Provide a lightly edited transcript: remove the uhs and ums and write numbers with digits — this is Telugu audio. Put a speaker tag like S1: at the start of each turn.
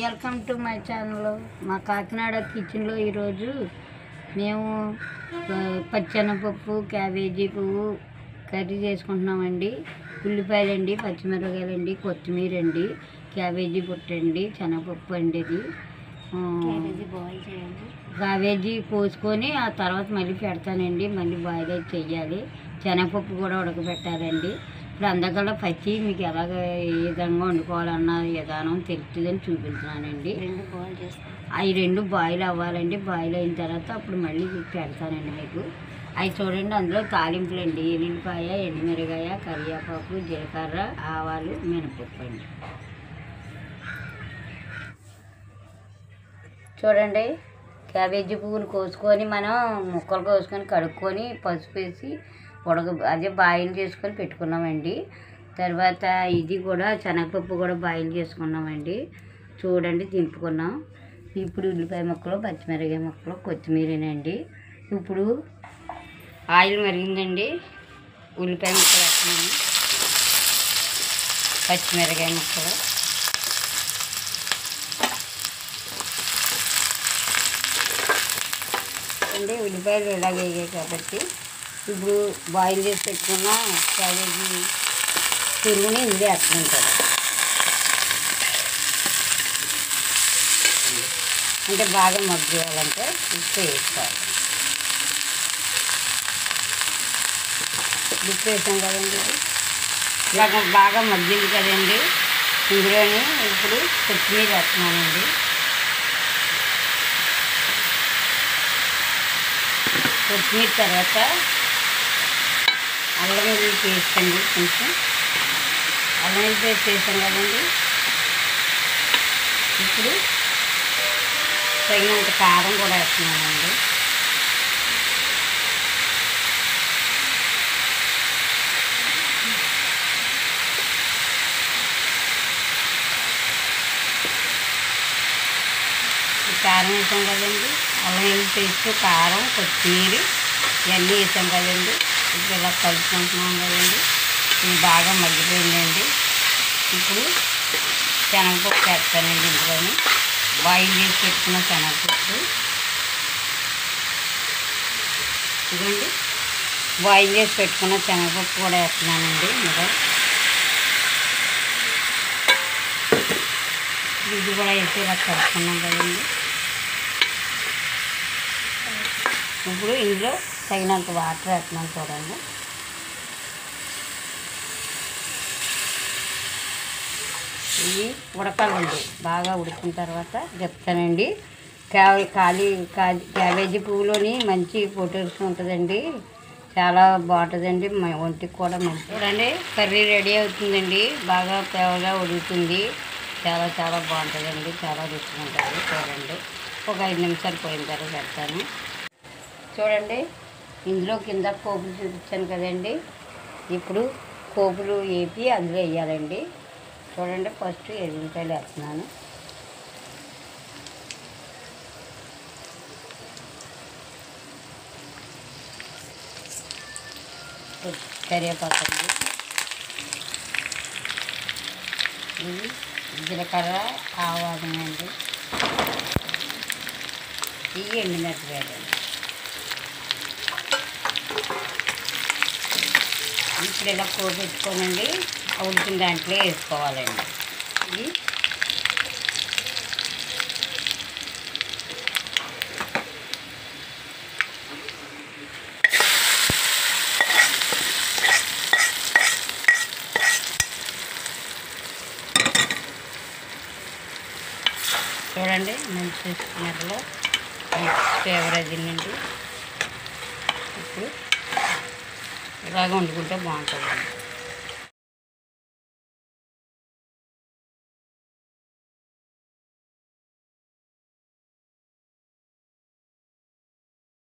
S1: Welcome to my channel. మా కాకినాడ కిచెన్లో ఈరోజు మేము పచ్చెనపప్పు, క్యాబేజీ పువ్వు కర్రీ చేసుకుంటున్నామండి. ఉల్లిపాయలండి, పచ్చిమిరపకాయలండి, కొత్తిమీర అండి, క్యాబేజీ పుట్టండి, శనగపప్పు అండి. ఇది క్యాబేజీ కోసుకొని ఆ తర్వాత మళ్ళీ పెడతానండి. మళ్ళీ బాయిల్ అయితే చెయ్యాలి. శనగపప్పు కూడా ఉడకబెట్టాలండి. ఇప్పుడు అందకల్లా పచ్చి మీకు ఎలాగ ఏ విధంగా వండుకోవాలన్న విధానం తెలుస్తుందని చూపిస్తున్నానండి. అవి రెండు బాయిల్ అవ్వాలండి. బాయిల్ అయిన తర్వాత అప్పుడు మళ్ళీ పెడతానండి మీకు. అవి చూడండి, అందులో తాలింపులు అండి. ఎల్లుల్లిపాయ, ఎండుమిరగాయ, కరివేపాకు, జీలకర్ర, ఆవాలు, మినపప్పు అండి. చూడండి, క్యాబేజీ పువ్వులు కోసుకొని మనం ముక్కలు కోసుకొని కడుక్కొని పసుపు వేసి అదే బాయిల్ చేసుకొని పెట్టుకున్నామండి. తర్వాత ఇది కూడా శనగపప్పు కూడా బాయిల్ చేసుకున్నామండి. చూడండి, దింపుకున్నాం. ఇప్పుడు ఉల్లిపాయ ముక్కలు, పచ్చిమిరపకాయ ముక్కలు, కొత్తిమీరేనండి. ఇప్పుడు ఆయిల్ మరిగిందండి. ఉల్లిపాయ ముక్కలు వేస్తున్నాము, పచ్చిమిరపకాయ ముక్కలు, అంటే ఉల్లిపాయలు ఇలాగ వేగాయి కాబట్టి ఇప్పుడు బాయిల్ చేసి పెట్టుకున్న క్యాబేజీ తురుగుని ఇందులో వేస్తుంటారు. అంటే బాగా మగ్గియాలంటే ఉప్పు వేసుకోవాలి. ఉప్పు వేసాం కదండి, ఇలాగ బాగా మగ్గింది కదండి. ఇందులోని ఇప్పుడు కొత్తిమీర వేస్తున్నానండి. కొత్తిమీర తర్వాత అల్లం వెల్లుల్లి పేస్ట్ అండి. కొంచెం అల్లం వెల్లుల్లి పేస్ట్ వేసాం కదండి. ఇప్పుడు తగినంత కారం కూడా వేస్తున్నానండి. కారం వేసాం కదండి. అల్లం వెల్లుల్లి పేస్ట్, కారం, కొత్తిమీర ఇవన్నీ వేసాం కదండి. ఇప్పుడు ఇలా కలుపుకుంటున్నాం కదండి. ఇది బాగా మగ్గిపోయిందండి. ఇప్పుడు శనగపప్పు వేస్తానండి. ఇందులోని బాయిల్ చేసి పెట్టుకున్న శనగపప్పు ఇదండి. బాయిల్ చేసి పెట్టుకున్న శనగపప్పు కూడా వేస్తున్నానండి. ఇందులో ఇది కూడా వేసి ఇలా కలుపుకున్నాం కదండి. ఇప్పుడు ఇందులో తగినంత వాటర్ వేస్తున్నాను చూడండి. ఇవి ఉడకాలండి. బాగా ఉడికిన తర్వాత చెప్తానండి. క్యాబేజీ పువ్వులోని మంచి పొటాషియం ఉంటుందండి. చాలా బాగుంటుందండి, ఒంటికి కూడా మంచి. చూడండి, కర్రీ రెడీ అవుతుందండి. బాగా పేవగా ఉడుకుతుంది. చాలా చాలా బాగుంటుందండి. చాలా రుచిగా ఉంటుంది. చూడండి, ఒక 5 నిమిషాలు పోయిన తర్వాత పెడతాను. చూడండి, ఇందులో కింద పోపులు చూపించాను కదండి. ఇప్పుడు పోపులు వేపి అందులో వేయాలండి. చూడండి, ఫస్ట్ ఎల్లుల్లిపాయలు వేస్తున్నాను. కరివేపాకు అండి. ఇది జీలకర్ర, ఆవాలు అండి. ఇవి ఎండుమిరపకాయలు. ఇప్పుడు ఇలా పెట్టుకోనండి. ఉడికిన దాంట్లో వేసుకోవాలండి. ఇది చూడండి, మంచి స్మెల్లో ఫ్లేవర్ అదిందండి. ఇప్పుడు ఇలాగ వండుకుంటే బాగుంటుందండి.